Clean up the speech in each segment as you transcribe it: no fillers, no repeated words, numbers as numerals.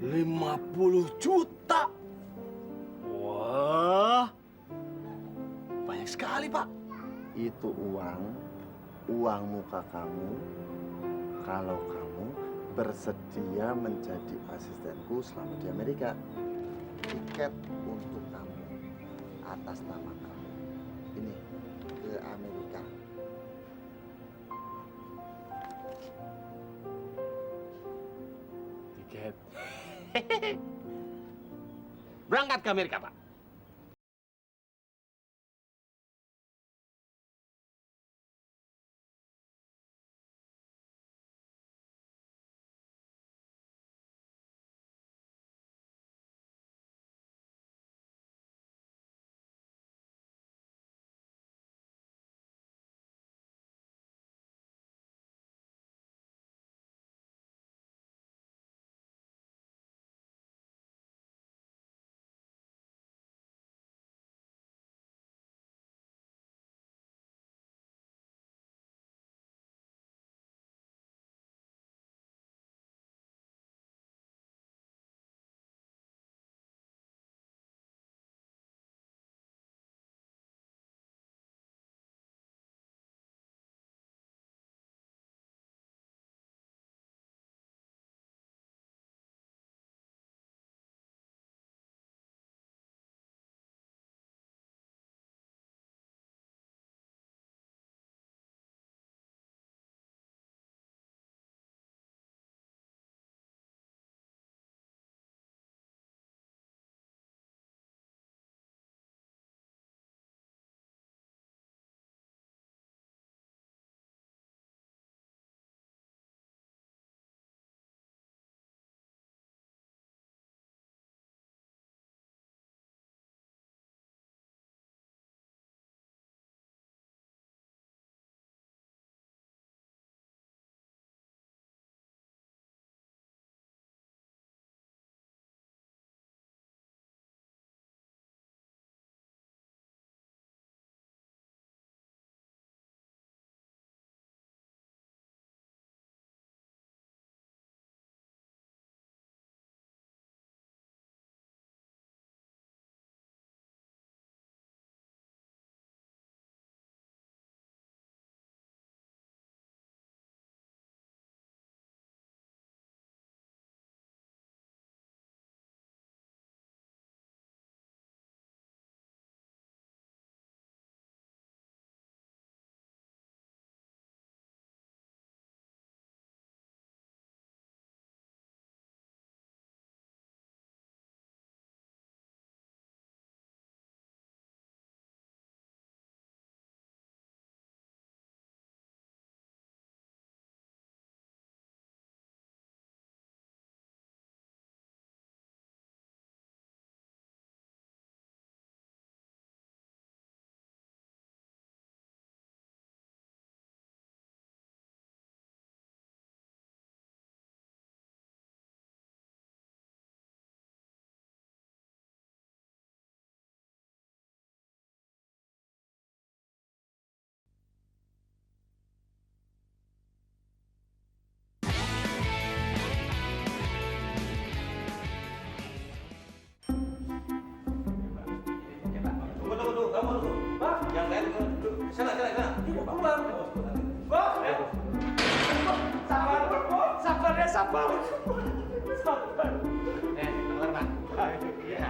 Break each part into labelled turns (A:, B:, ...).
A: 50 juta. Wah, banyak sekali, Pak.
B: Itu uang muka kamu kalau kamu bersedia menjadi asistenku selama di Amerika. Tiket untuk kamu atas nama kamu. Ini ke Amerika.
A: Tiket. Berangkat ke Amerika, Pak.
C: Sana. Pulang. Bos, ya. Sabar ya, sabar.
A: Keluar, Pak. Iya.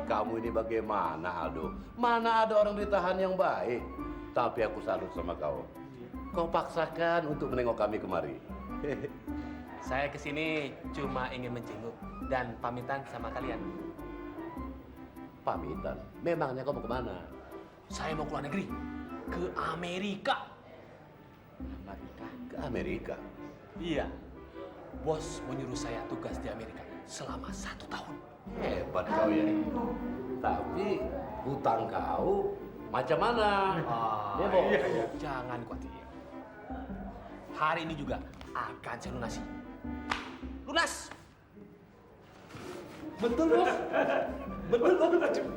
D: Kamu ini bagaimana, Aldo? Mana ada orang ditahan yang baik? Tapi aku salut sama kau. Kau paksakan untuk menengok kami kemari.
C: Saya kesini cuma ingin menjenguk dan pamitan sama kalian.
D: Pamitan? Memangnya kau mau kemana?
C: Saya mau keluar negeri, ke Amerika.
D: Amerika? Ke Amerika?
C: Iya, bos menyuruh saya tugas di Amerika selama 1 tahun.
D: Hebat kau ya. Tapi hutang kau macam mana? Ya, Bos?
C: Iya. Jangan khawatir. Hari ini juga akan saya lunasi. Lunas!
A: Betul, Bos. Betul.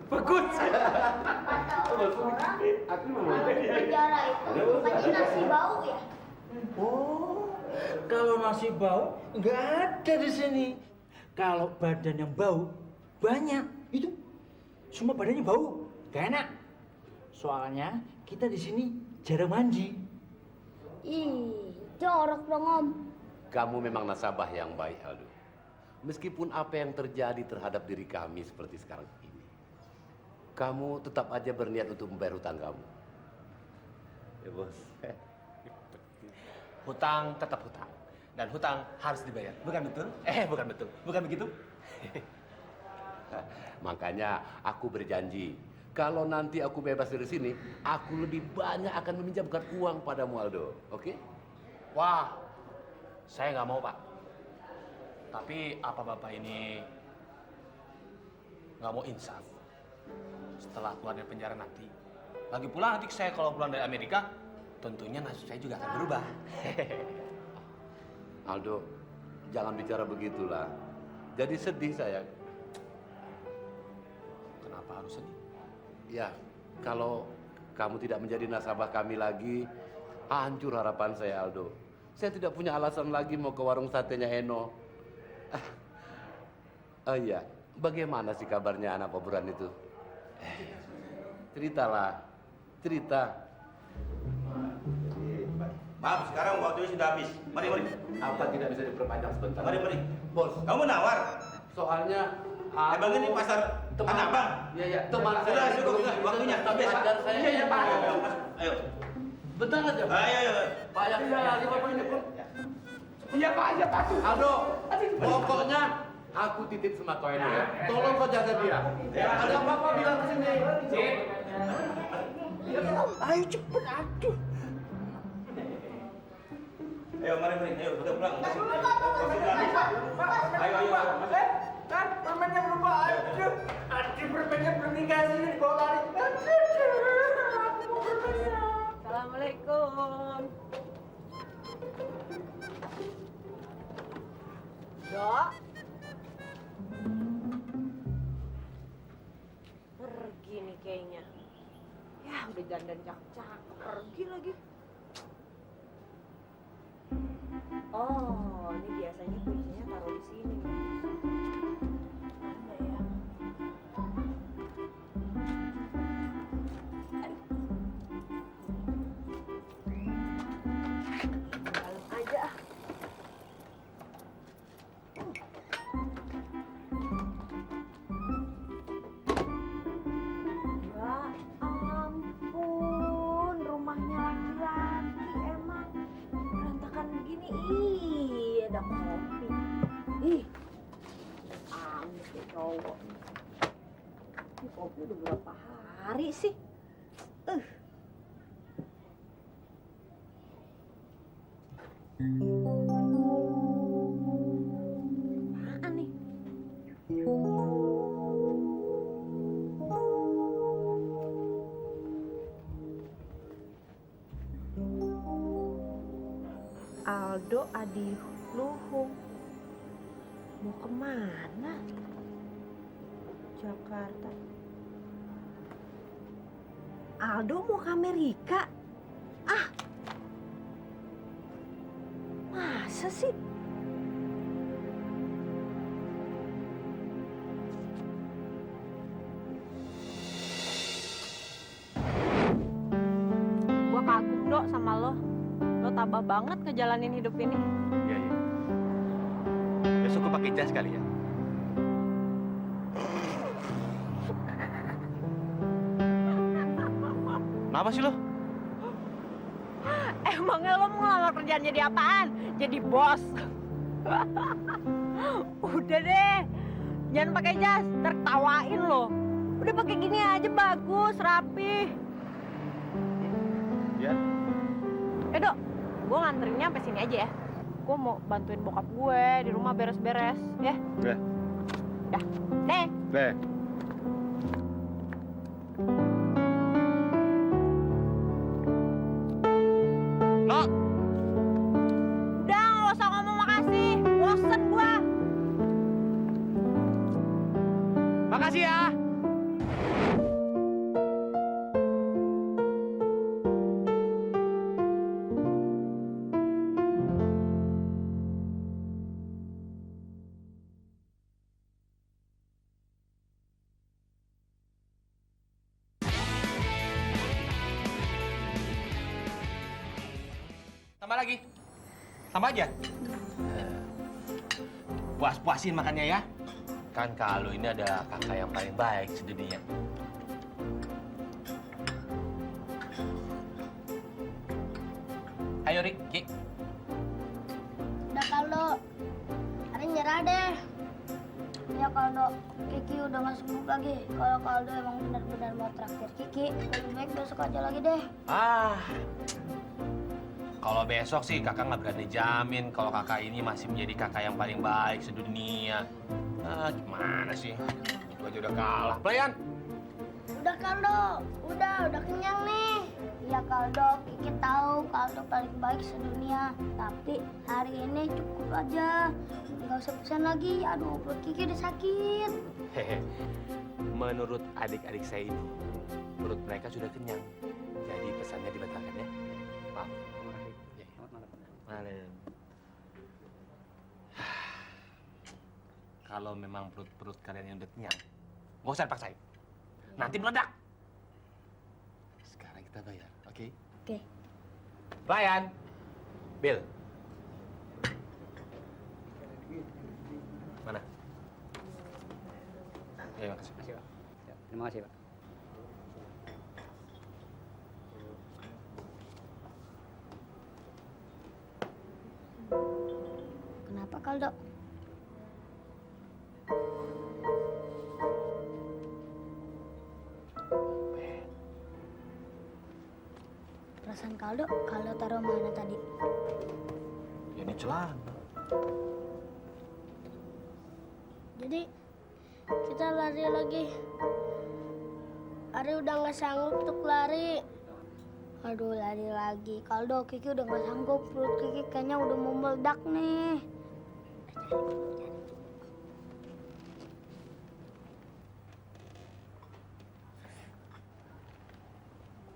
A: Bagus.
E: Orang penjara itu bukannya nasi bau ya?
A: Oh,
E: Kalau nasi bau, nggak ada di sini. Kalau badan yang bau, banyak. Itu semua badannya bau, gak enak. Soalnya kita di sini jarang mandi.
F: Ih, jorok dong Om.
D: Kamu memang nasabah yang baik, Aldo. Meskipun apa yang terjadi terhadap diri kami seperti sekarang ini, kamu tetap aja berniat untuk membayar hutang kamu. Ya, Bos.
C: Hutang tetap hutang. Dan hutang harus dibayar. Bukan betul? Bukan betul. Bukan begitu?
D: Makanya aku berjanji, kalau nanti aku bebas dari sini, aku lebih banyak akan meminjamkan uang padamu, Aldo. Oke?
C: Wah, saya nggak mau, Pak. Tapi apa Bapak ini nggak mau insaf setelah keluar dari penjara nanti? Lagi pula nanti saya kalau pulang dari Amerika, tentunya nasib saya juga akan berubah.
D: Aldo, jangan bicara begitulah. Jadi sedih saya.
C: Kenapa harus sedih?
D: Ya, kalau kamu tidak menjadi nasabah kami lagi, hancur harapan saya, Aldo. Saya tidak punya alasan lagi mau ke warung satenya Eno. Oh iya, bagaimana sih kabarnya anak Poburan itu? Ceritalah, cerita.
A: Maaf, sekarang waktunya sudah habis. Mari, mari.
D: Apa tidak bisa diperpanjang sebentar?
A: Mari, mari.
D: Bos,
A: Kamu nawar?
D: soalnya
A: Abang ini pasar Tanah Abang.
D: Iya, iya, teman
A: Sudah,
D: saya.
A: cukup, sudah. Waktunya habis.
D: Ajar saya.
E: Iya, iya, Pak.
A: Ayo, ayo, masuk. Ayo.
D: Bentar aja.
A: Ayo, ayo.
D: Pak, ya, lagi Bapak ini, Bos.
E: Iya Pak, iya Pak.
D: Aldo, pokoknya aku titip sama kau ini ya. Tolong kau jaga dia. Ada apa-apa bilang ke sini.
E: Ayo cepet, aduh.
A: Ayo, mari, mari. Ayo, udah pulang. Masuk. Waktu sudah habis. Ayo, ayo, ayo. Masuk.
E: Kan permennya belum aduh. Aduh, permennya belum dikasih nih, dibawa lari. Aduh, aku mau permennya.
G: Assalamualaikum. Dok. Pergi nih kayaknya. Ya, udah dandan cakep-cakep, pergi lagi. Oh, ini biasanya kuncinya taruh di sini. Mana ya? Dalam aja ah. Ya ampun, rumahnya laki-laki emang berantakan begini. Ih, ada kopi. Ih, amis deh cowok. Ini kopi udah berapa hari sih? Apaan nih? Aldo Adiluhung mau kemana? Jakarta. Aldo mau ke Amerika? Ah, masa sih? Gua kagum Dok sama lo. Lo tabah banget ngejalanin hidup ini.
C: Iya, iya. Besok gue pakai jas kali ya. Kenapa sih lo?
G: Emangnya lo mau ngelamar kerjaan jadi apaan? Jadi bos. Udah deh, jangan pakai jas, ntar ketawain lo. Udah pakai gini aja bagus, rapi.
C: Ya.
G: Dok, gue nganterinnya sampai sini aja ya. Gue mau bantuin bokap gue di rumah beres-beres, ya.
C: Udah.
G: Dah, deh.
C: Deh. Lo,
G: Udah, nggak usah ngomong makasih. Bosen gue.
C: makasih ya. Tambah lagi. Tambah aja. Puas-puasin makannya ya. Kan kalau ini ada kakak yang paling baik sedunia. Ayo, Rik, Ki.
F: Udah Kaldo, Ari nyerah deh. Ya Kaldo, Kiki udah gak sanggup lagi. Kalau Kaldo emang benar-benar mau traktir Kiki, lebih baik besok aja lagi deh.
C: Kalau besok sih kakak nggak berani jamin kalau kakak ini masih menjadi kakak yang paling baik sedunia. Gimana sih? Itu aja udah kalah. Pelayan.
F: Udah Kaldo, udah kenyang nih. Iya Kaldo, Kiki tahu Kaldo paling baik sedunia. Tapi hari ini cukup aja. Nggak usah pesan lagi. Aduh, perut Kiki udah sakit.
C: Hehe. Menurut adik-adik saya ini, perut mereka sudah kenyang. Jadi pesannya dibatalkan ya. Maaf. Malam. Kalau memang perut kalian yang udah kenyang, nggak usah dipaksain. Nanti meledak. Sekarang kita bayar, oke?
F: Oke.
C: Pelayan. Bill. Mana? Ya, makasih.
H: Pak. Terima kasih, Pak.
F: Kenapa Kaldo? Perasaan Kaldo taruh mana tadi?
C: Ya ini celana.
F: Jadi kita lari lagi. Ari udah nggak sanggup untuk lari. Aduh, lari lagi. Kaldo, Kiki udah nggak sanggup. Perut Kiki kayaknya udah mau meledak nih.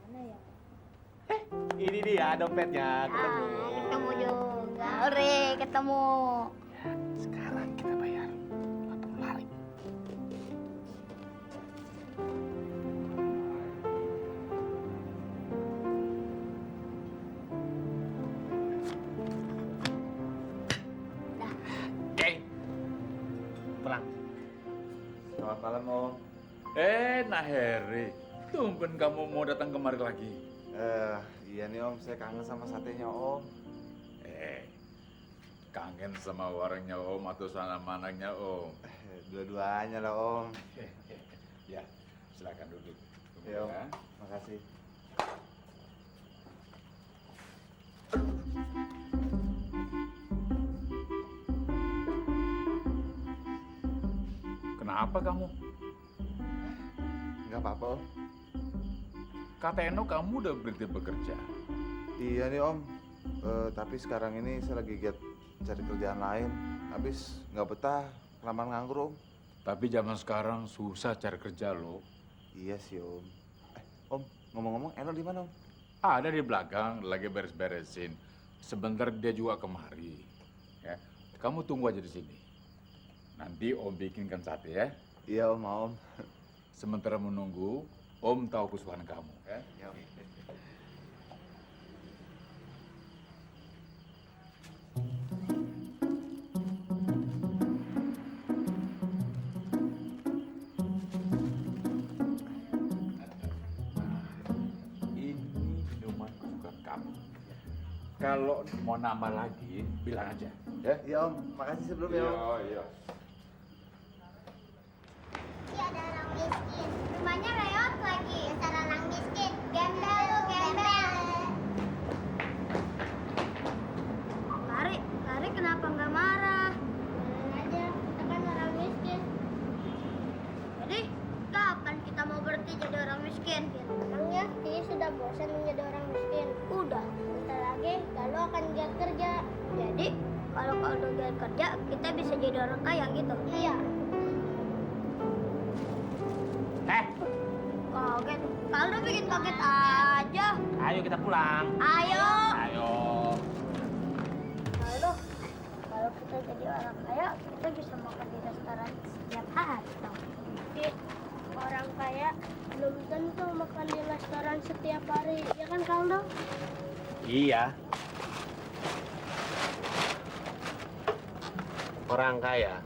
F: Mana ya?
C: Ini dia dompetnya.
F: Ketemu juga. Ore, ketemu.
C: Sekarang kita bayar. Nggak perlu lari. Oke. Pulang.
I: Selamat malam, Om. Nak Heri. Tumben kamu mau datang kemari lagi.
B: Iya nih Om, saya kangen sama satenya Om.
I: Kangen sama warungnya Om atau sama manangnya Om?
B: Dua-duanya lah Om.
I: Ya, silakan duduk. Tunggu
B: Iya Om,
I: ya.
B: makasih.
I: Kenapa kamu?
B: Nggak apa-apa Om.
I: Kata Eno kamu udah berhenti bekerja.
B: Iya nih Om, tapi sekarang ini saya lagi giat cari kerjaan lain. Habis nggak betah, kelamaan nganggur Om.
I: Tapi zaman sekarang susah cari kerja loh.
B: Iya sih Om. Om, ngomong-ngomong Eno di mana Om?
I: Ada di belakang, lagi beres-beresin. Sebentar dia juga kemari. Ya, kamu tunggu aja di sini. Nanti Om bikinkan sate ya.
B: Iya Om, Om.
I: Sementara menunggu, Om tahu kesukaan kamu. Ya?
B: Ya Om.
I: Ini minuman kesukaan kamu. Kalau mau nambah lagi, bilang aja. Ya?
B: Iya Om, makasih sebelumnya Om.
I: Iya.
F: Iya, ada orang miskin. Rumahnya reot lagi. Dasar orang miskin. Gembel lu, gembel. Lari kenapa nggak marah? Aja, kita kan orang miskin. Jadi, kapan kita mau berhenti jadi orang miskin? Emangnya, Kiki sudah bosan menjadi orang miskin? Udah, bentar lagi Kaldo akan giat kerja. Jadi, kalau Kaldo giat kerja, kita bisa jadi orang kaya gitu? Iya. Kaget. Kaldo bikin kaget aja.
C: Ayo kita pulang.
F: Ayo.
C: Ayo.
F: Kaldo, kalau kita jadi orang kaya, kita bisa makan di restoran setiap hari. Tapi orang kaya belum tentu makan di restoran setiap hari. Ya kan Kaldo?
C: Iya. Orang kaya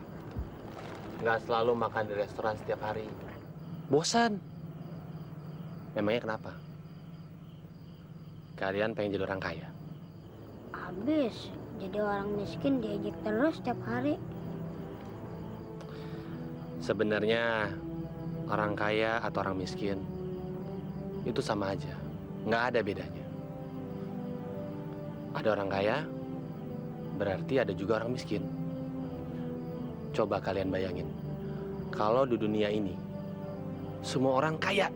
C: nggak selalu makan di restoran setiap hari. Bosan. Memangnya kenapa? Kalian pengen jadi orang kaya?
F: Habis jadi orang miskin diejek terus setiap hari.
C: Sebenarnya orang kaya atau orang miskin itu sama aja, nggak ada bedanya. Ada orang kaya, berarti ada juga orang miskin. Coba kalian bayangin, kalau di dunia ini semua orang kaya,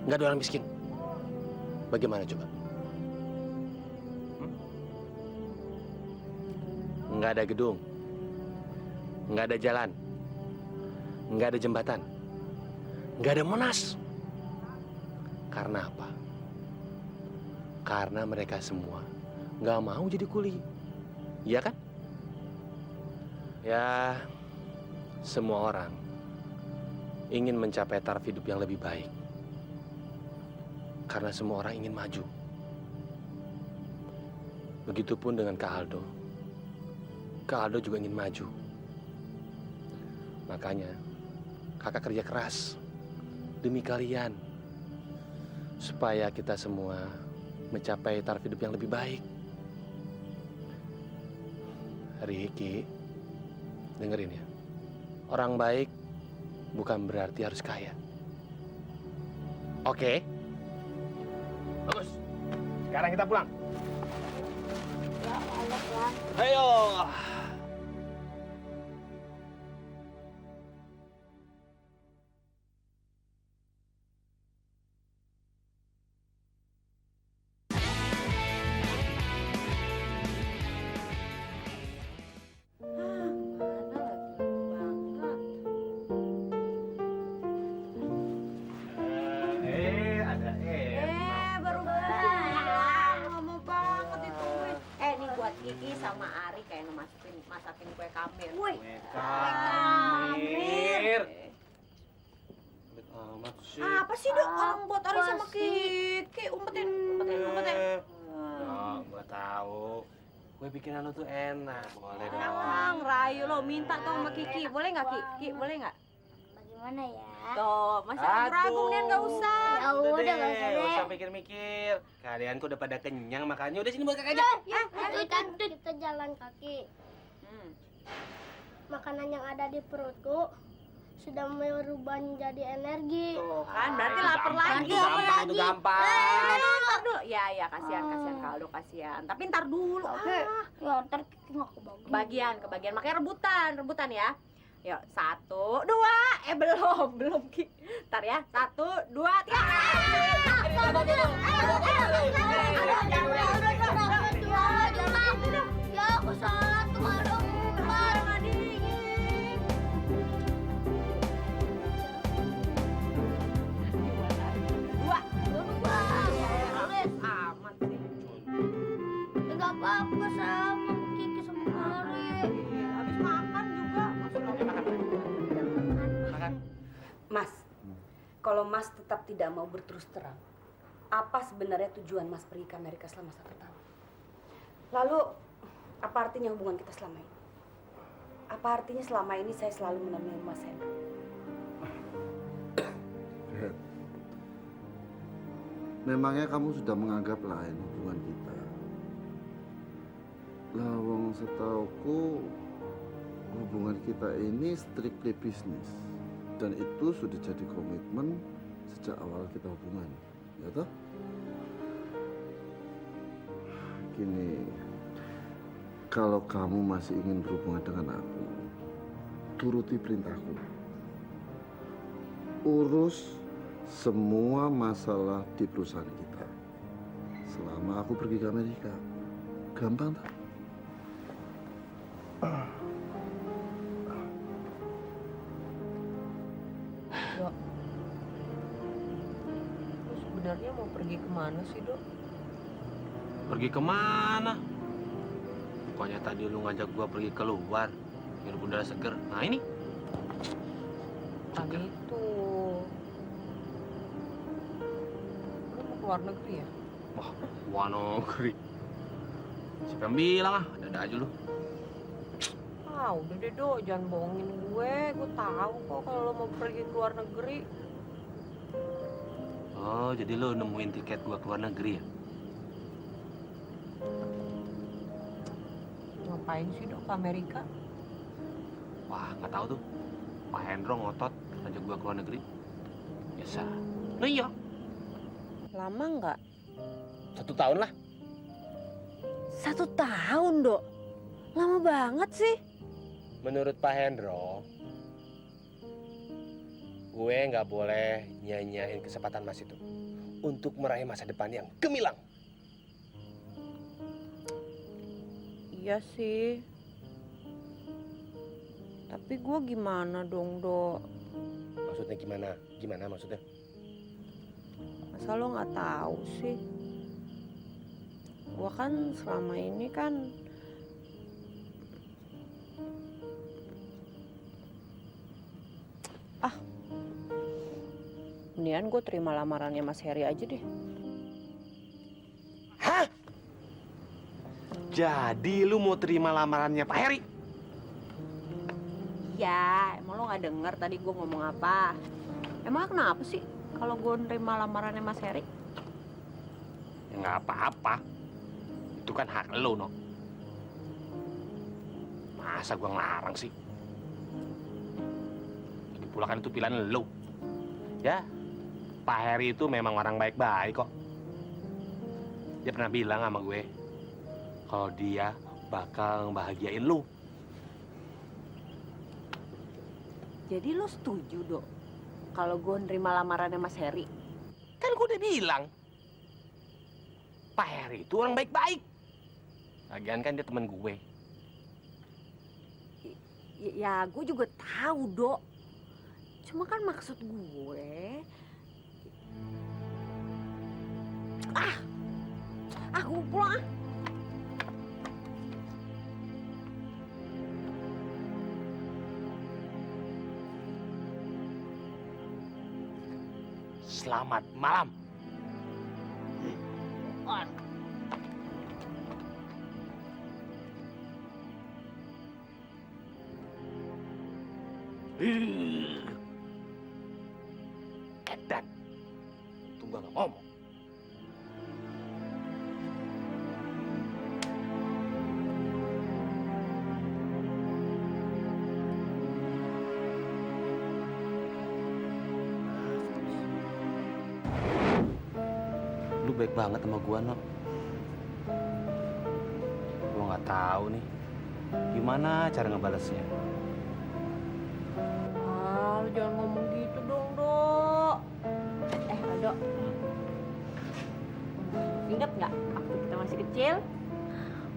C: nggak ada orang miskin, bagaimana coba? Nggak ada gedung, nggak ada jalan, nggak ada jembatan, nggak ada Monas. Karena apa? Karena mereka semua nggak mau jadi kuli, iya kan? Ya, semua orang ingin mencapai taraf hidup yang lebih baik. Karena semua orang ingin maju. Begitupun dengan Kak Aldo. Kak Aldo juga ingin maju. Makanya, kakak kerja keras demi kalian. Supaya kita semua mencapai taraf hidup yang lebih baik. Riki, dengerin ya. Orang baik bukan berarti harus kaya. Oke? Bagus. Sekarang kita pulang.
F: Ya, enak ya.
C: Ayo.
G: Baru banget. Ngomong banget itu. Nih buat Kiki sama Ari kayak masakin kue kamir. Wih.
C: Kamir. Amat sih.
G: Apa sih, Dok? Orang buat Ari sama Kiki. Umpetin.
C: Oh, gua tahu. Kue bikinan lo tuh enak. Boleh dong.
G: Emang Rayu lo minta tuh sama Kiki. Boleh nggak, Kiki? Boleh nggak?
F: Bagaimana ya?
G: Tuh, masih ragu-ragu nih, nggak usah.
F: Ya udah, nggak usah
C: Nggak
F: deh.
C: usah mikir-mikir. Kalian kok udah pada kenyang makanya udah sini buat kakak aja.
F: Kita jalan kaki. Makanan yang ada di perutku sudah merubah menjadi energi.
G: Tuh kan, berarti lapar lagi.
C: Itu gampang.
G: Ntar dulu. Ya, kasihan Kaldo, kasihan. Tapi ntar dulu.
F: Ya ntar Kiki nggak kebagi.
G: Kebagian. Makanya rebutan ya. Yuk, 1, 2. Belum, Ki. Ntar ya, 1, 2, 3.
F: Ya aku salah tuh malu.
G: Amat sih.
F: Enggak apa-apa sama Kiki sama Ari.
G: Habis makan juga.
C: Makan.
J: Mas, kalau Mas tetap tidak mau berterus terang, apa sebenarnya tujuan Mas pergi ke Amerika selama 1 tahun? Lalu, apa artinya hubungan kita selama ini? Apa artinya selama ini saya selalu menemani Mas Hendra?
B: Memangnya kamu sudah menganggap lain hubungan kita? Lawang setauku hubungan kita ini strictly bisnis. Dan itu sudah jadi komitmen sejak awal kita hubungan. Ya toh? Gini, kalau kamu masih ingin berhubungan dengan aku, turuti perintahku. Urus semua masalah di perusahaan kita selama aku pergi ke Amerika. Gampang tak?
G: Dok, lu sebenarnya mau pergi kemana sih, Dok?
C: Pergi kemana? Bukannya tadi lu ngajak gua pergi keluar, biar udara seger. Nah ini.
G: Tadi itu. Lu mau keluar negeri ya?
C: Wah, luar negeri. Siapa yang bilang ah? Ada aja lu.
G: Ah, udah deh, Dok. Jangan bohongin gue. Gue tahu kok kalau lo mau pergi ke luar negeri.
C: Oh, jadi lo nemuin tiket gua ke luar negeri ya?
G: Ngapain sih, Dok, ke Amerika?
C: Wah, nggak tahu tuh. Pak Hendro ngotot ngajak gua ke luar negeri. Biasa. Nah iya,
G: Lama nggak?
C: 1 tahun lah.
G: 1 tahun, Dok. Lama banget sih.
C: Menurut Pak Hendro, gue nggak boleh nyanyain kesempatan Mas itu untuk meraih masa depan yang gemilang.
G: Iya sih. Tapi gue gimana dong, Dok?
C: Maksudnya gimana? Gimana maksudnya?
G: Masa lo nggak tahu sih? Gue kan selama ini kan mendingan gue terima lamarannya Mas Heri aja deh.
C: Hah? Jadi lu mau terima lamarannya Pak Heri?
G: Ya, emang lo nggak denger tadi gue ngomong apa? Emang kenapa sih kalau gue nerima lamarannya Mas Heri?
C: Ya nggak apa-apa. Itu kan hak lo, no. Masa gua ngelarang sih? Lagi pula kan itu pilihan lo. Ya, Pak Heri itu memang orang baik-baik kok. Dia pernah bilang sama gue kalau dia bakal ngebahagiain lu.
G: Jadi lo setuju, Dok, kalau gue nerima lamarannya Mas Heri?
C: Kan gue udah bilang, Pak Heri itu orang baik-baik. Lagian kan dia temen gue.
G: Ya, gue juga tahu, Dok. Cuma kan maksud gue... Gue pulang ah.
C: Selamat malam. Edan, tunggu nggak ngomong. Lu baik banget sama gua, no. Gua nggak tahu nih gimana cara ngebalesnya.
G: Lu jangan ngomong gitu dong, Dok. Aldo. Ingat nggak waktu kita masih kecil?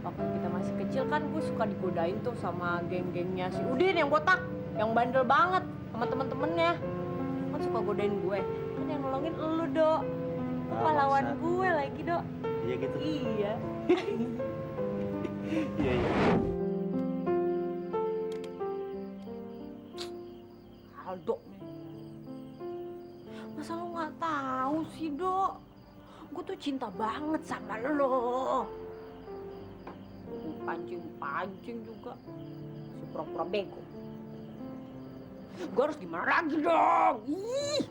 G: Waktu kita masih kecil kan gue suka digodain tuh sama geng-gengnya si Udin yang botak, yang bandel banget sama temen-temennya. Kan suka godain gue. Kan yang nolongin elu, Dok. Lu pahlawan gue lagi, Dok.
C: Iya gitu.
G: Iya.
C: Iya, iya.
G: Aldo nih. Masa lo nggak tahu sih, Dok? Gue tuh cinta banget sama lo. Pancing-pancing juga. Si pura-pura bego. Gue harus gimana lagi dong? Ih.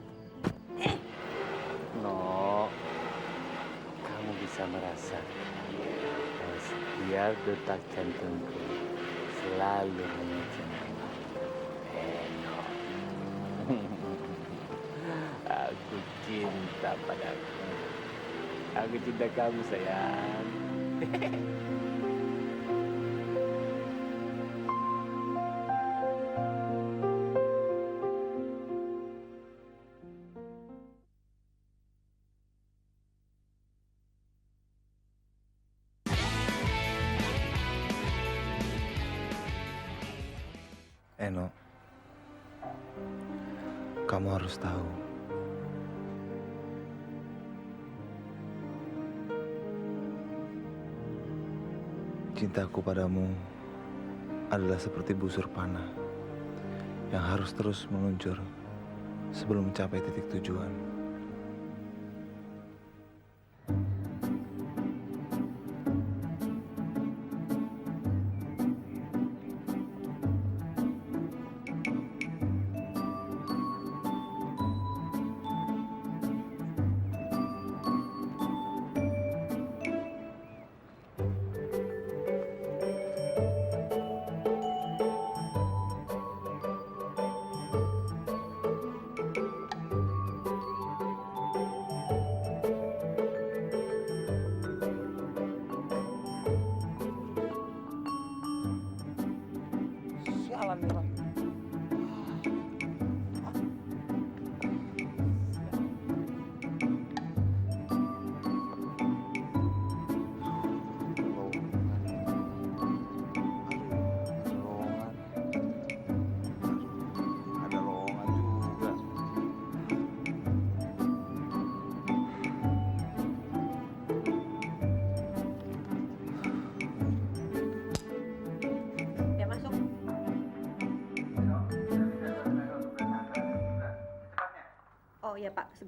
C: No, kamu bisa merasa bahwa setiap detak jantungku selalu menginginkan Eno. Aku cinta padamu. Aku cinta kamu, sayang.
K: Eno, kamu harus tahu. Cintaku padamu adalah seperti busur panah yang harus terus meluncur sebelum mencapai titik tujuan.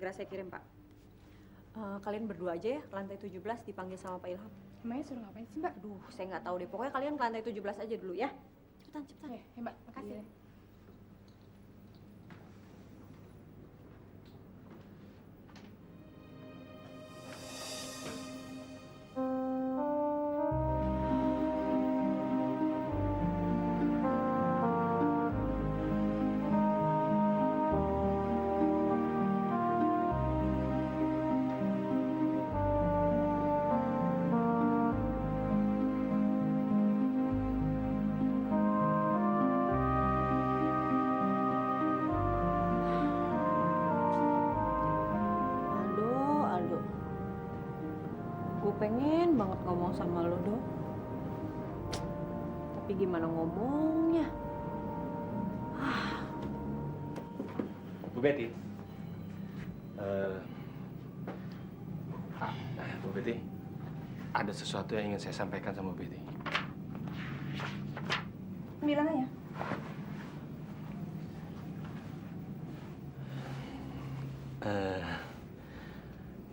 J: segera saya kirim, Pak.
G: Kalian berdua aja ya, ke lantai 17 dipanggil sama Pak Ilham.
J: Emangnya suruh ngapain sih, Mbak?
G: Aduh, saya nggak tahu deh. Pokoknya kalian ke lantai 17 aja dulu ya. Cepetan, cepetan.
J: Ya, Mbak.
G: Makasih. Aldo. Gue pengen banget ngomong sama lo, Do. Tapi gimana ngomongnya?
C: Bu Betty. Bu Betty, ada sesuatu yang ingin saya sampaikan sama Bu Betty.
J: Bilang aja.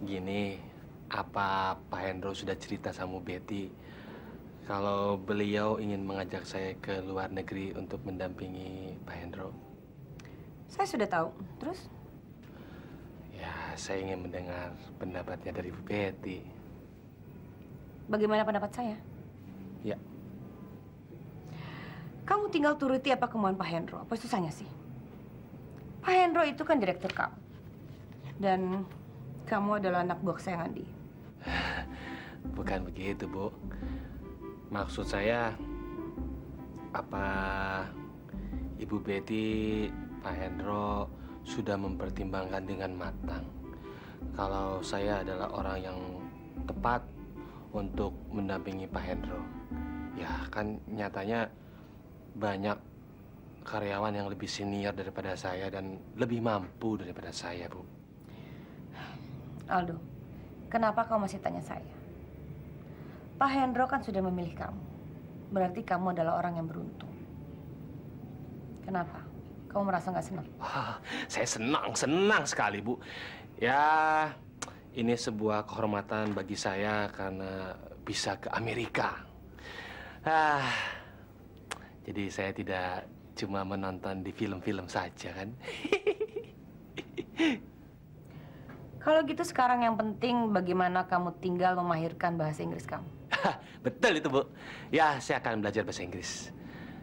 C: Gini, apa Pak Hendro sudah cerita sama Bu Betty kalau beliau ingin mengajak saya ke luar negeri untuk mendampingi Pak Hendro?
J: Saya sudah tahu. Terus?
C: Ya, saya ingin mendengar pendapatnya dari Bu Betty.
J: Bagaimana pendapat saya?
C: Ya.
J: Kamu tinggal turuti apa kemauan Pak Hendro. Apa susahnya sih? Pak Hendro itu kan direktur kamu. Dan kamu adalah anak buah kesayangan dia.
C: Bukan begitu, Bu. Maksud saya, apa Ibu Betty, Pak Hendro sudah mempertimbangkan dengan matang kalau saya adalah orang yang tepat untuk mendampingi Pak Hendro? Ya, kan nyatanya banyak karyawan yang lebih senior daripada saya dan lebih mampu daripada saya, Bu.
J: Aldo, kenapa kau masih tanya saya? Pak Hendro kan sudah memilih kamu. Berarti kamu adalah orang yang beruntung. Kenapa? Kamu merasa nggak senang?
C: Wah, saya senang sekali, Bu. Ya, ini sebuah kehormatan bagi saya karena bisa ke Amerika. Jadi saya tidak cuma menonton di film-film saja, kan?
J: Kalau gitu sekarang yang penting bagaimana kamu tinggal memahirkan bahasa Inggris kamu.
C: Betul itu, Bu. Ya, saya akan belajar bahasa Inggris.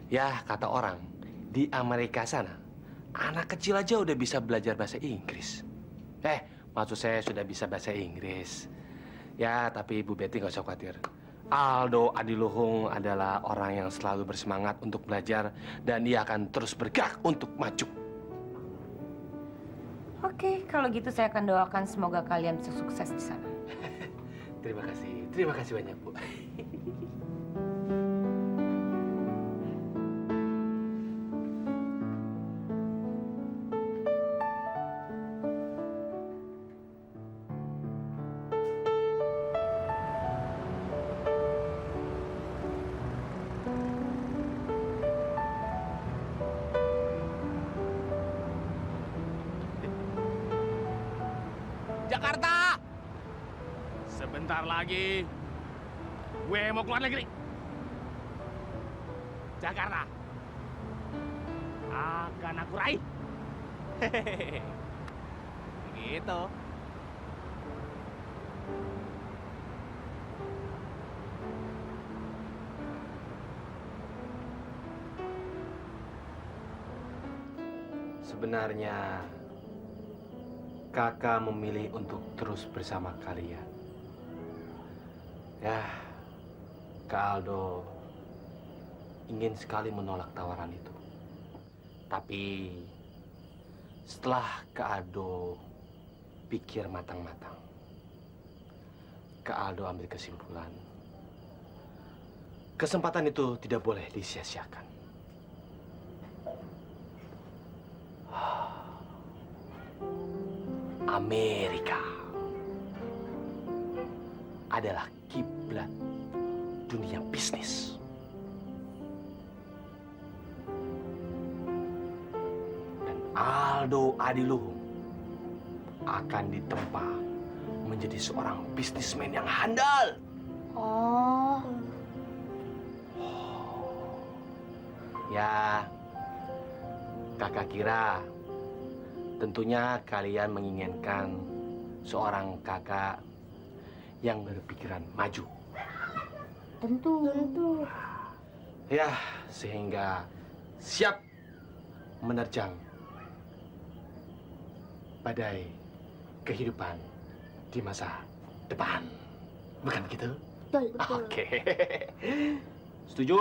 C: Ya, kata orang, di Amerika sana, anak kecil aja udah bisa belajar bahasa Inggris. Maksud saya sudah bisa bahasa Inggris. Ya, tapi Bu Betty nggak usah khawatir. Aldo Adiluhung adalah orang yang selalu bersemangat untuk belajar dan dia akan terus bergerak untuk maju.
J: Oke, kalau gitu saya akan doakan semoga kalian bisa sukses di sana.
C: Terima kasih banyak, Bu.
A: Jakarta! Sebentar lagi, gue mau keluar negeri. Jakarta akan aku raih. Hehehe. Gitu.
C: Sebenarnya Kakak memilih untuk terus bersama kalian. Ya, Kak Aldo ingin sekali menolak tawaran itu. Tapi setelah Kak Aldo pikir matang-matang, Kak Aldo ambil kesimpulan, kesempatan itu tidak boleh disia-siakan. Amerika adalah kiblat dunia bisnis. Dan Aldo Adiluhung akan ditempa menjadi seorang bisnismen yang handal.
F: Oh.
C: Ya, kakak kira tentunya kalian menginginkan seorang kakak yang berpikiran maju.
F: Tentu.
C: Ya, sehingga siap menerjang badai kehidupan di masa depan. Bukan begitu?
F: Betul.
C: Oke. Setuju?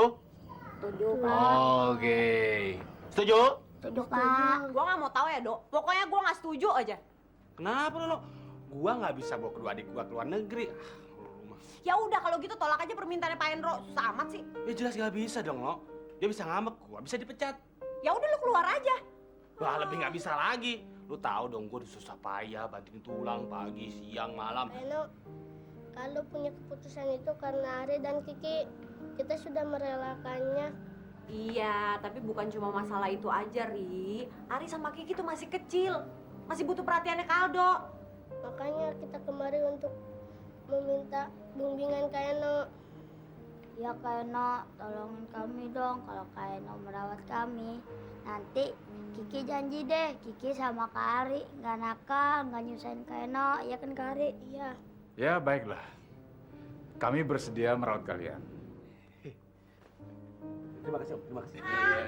F: Setuju, Pak.
C: Oke. Setuju?
F: Setuju, Pak.
G: Gua nggak mau tahu ya, Dok. Pokoknya gua nggak setuju aja.
C: Kenapa lo? Gua nggak bisa bawa kedua adik gua ke luar negeri.
G: Ya udah kalau gitu tolak aja permintaannya Pak Hendro. Susah amat sih.
C: Ya jelas nggak bisa dong, lo. Dia bisa ngambek, gua bisa dipecat.
G: Ya udah lu keluar aja.
C: Wah, lebih nggak bisa lagi. Lu tahu dong, gua udah susah payah banting tulang pagi, siang, malam.
F: Eno, kalau punya keputusan itu karena Ari dan Kiki, kita sudah merelakannya.
G: Iya, tapi bukan cuma masalah itu aja, Ri. Ari sama Kiki tuh masih kecil. Masih butuh perhatiannya Kak Aldo.
F: Makanya kita kemari untuk meminta bimbingan Kak Eno. Ya Kak Eno, tolongin kami dong kalau Kak Eno merawat kami. Nanti Kiki janji deh, Kiki sama Kak Ari nggak nakal, nggak nyusahin Kak Eno. Iya kan Kak Ari? Iya.
I: Ya, baiklah. Kami bersedia merawat kalian.
C: Terima kasih, Om. Terima kasih.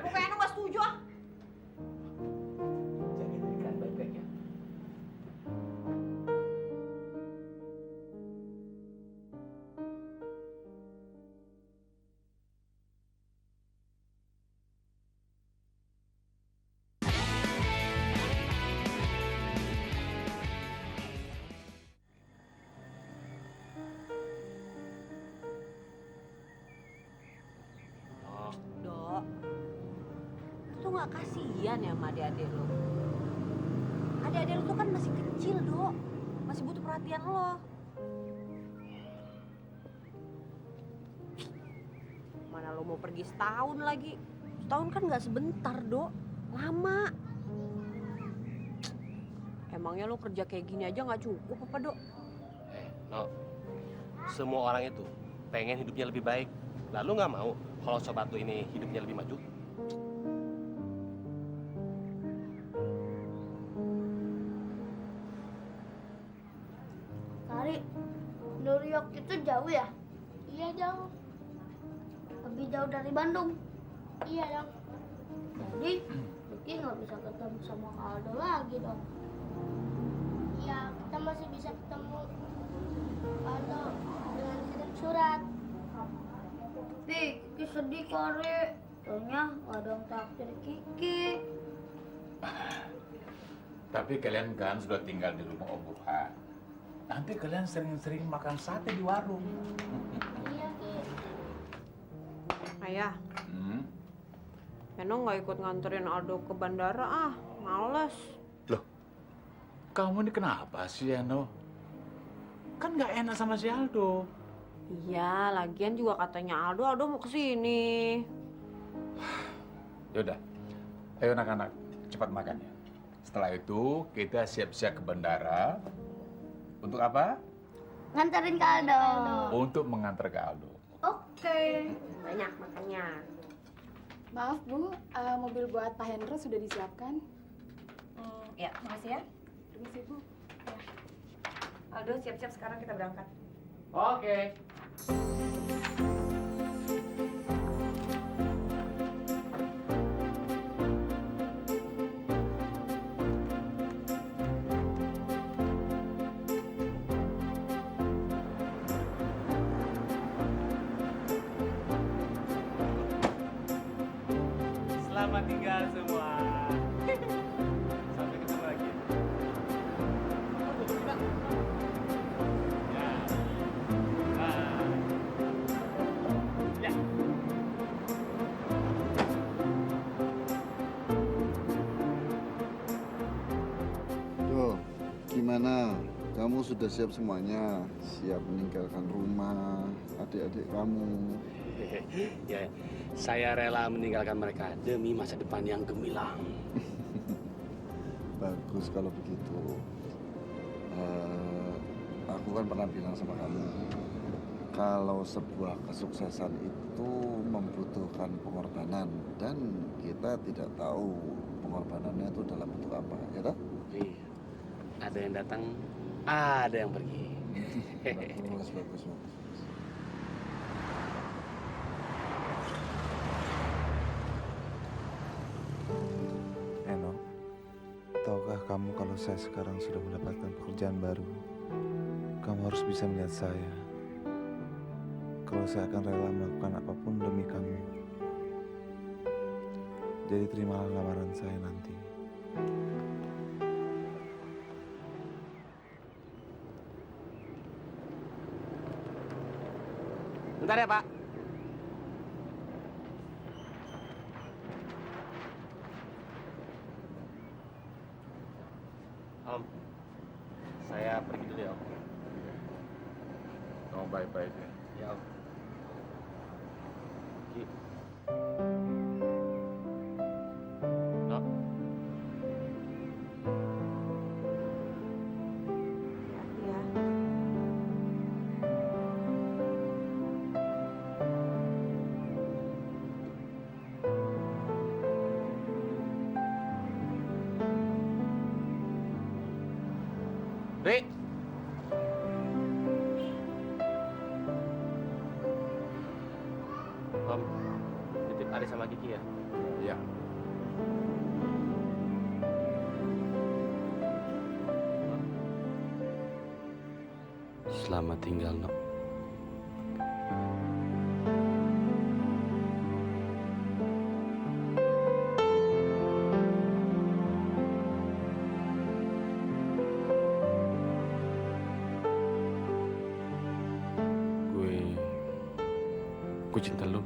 G: Pokoknya Eno nggak setuju ah.
C: Jaga diri kalian baik-baik ya.
G: Dok, lu tuh nggak kasihan ya sama adik-adik lo. Adik-adik lo tuh kan masih kecil, Dok. Masih butuh perhatian lo. Mana lo mau pergi setahun lagi? Setahun kan nggak sebentar, Dok. Lama. Emangnya lo kerja kayak gini aja nggak cukup apa, Dok?
C: No. Semua orang itu pengen hidupnya lebih baik. Lalu nggak mau kalau sobat lu ini hidupnya lebih maju?
F: Kari, New York itu jauh ya? Iya jauh. Lebih jauh dari Bandung? Iya dong. Jadi, Kiki nggak bisa ketemu sama Kak Aldo lagi dong. Iya, kita masih bisa ketemu Kak Aldo dengan kirim surat. Tapi Kiki sedih Kari. Soalnya nggak ada yang traktir Kiki.
I: Tapi kalian kan sudah tinggal di rumah Om Burhan. Nanti kalian sering-sering makan sate di warung.
F: Iya, Ki.
G: Ayah, Eno nggak ikut nganterin Aldo ke bandara ah, males.
I: Loh, kamu ini kenapa sih, Eno? Kan nggak enak sama si Aldo.
G: Iya, lagian juga katanya Aldo mau kesini.
I: Yaudah, ayo anak-anak, cepat makan ya. Setelah itu, kita siap-siap ke bandara. Untuk apa?
F: Nganterin Kak Aldo.
I: Untuk mengantar ke Aldo.
F: Oke.
G: Banyak makannya.
L: Maaf Bu, mobil buat Pak Hendro sudah disiapkan.
J: Ya, makasih ya.
L: Permisi Bu.
J: Aldo, siap-siap sekarang kita berangkat.
C: Oke. Selamat tinggal semua. Sampai ketemu lagi. Ya. Bye. Ya.
B: Tuh, gimana? Kamu sudah siap semuanya? Siap meninggalkan rumah, adik-adik kamu.
C: Ya, saya rela meninggalkan mereka demi masa depan yang gemilang.
B: Bagus kalau begitu. Aku kan pernah bilang sama kamu, kalau sebuah kesuksesan itu membutuhkan pengorbanan dan kita tidak tahu pengorbanannya itu dalam bentuk apa, ya toh?
C: Iya. Ada yang datang, ada yang pergi.
B: Bagus.
K: Eno, tahukah kamu kalau saya sekarang sudah mendapatkan pekerjaan baru? Kamu harus bisa melihat saya. Kalau saya akan rela melakukan apapun demi kamu. Jadi terimalah lamaran saya nanti.
C: Bentar ya, Pak. Om, saya pergi dulu ya, Om.
I: Kamu baik-baik ya.
C: Ya, Om. Ki. No.
J: Ya.
C: Ri. Om, titip Ari sama Kiki ya.
I: Iya.
C: Selamat tinggal, Nok. Gue cinta lu.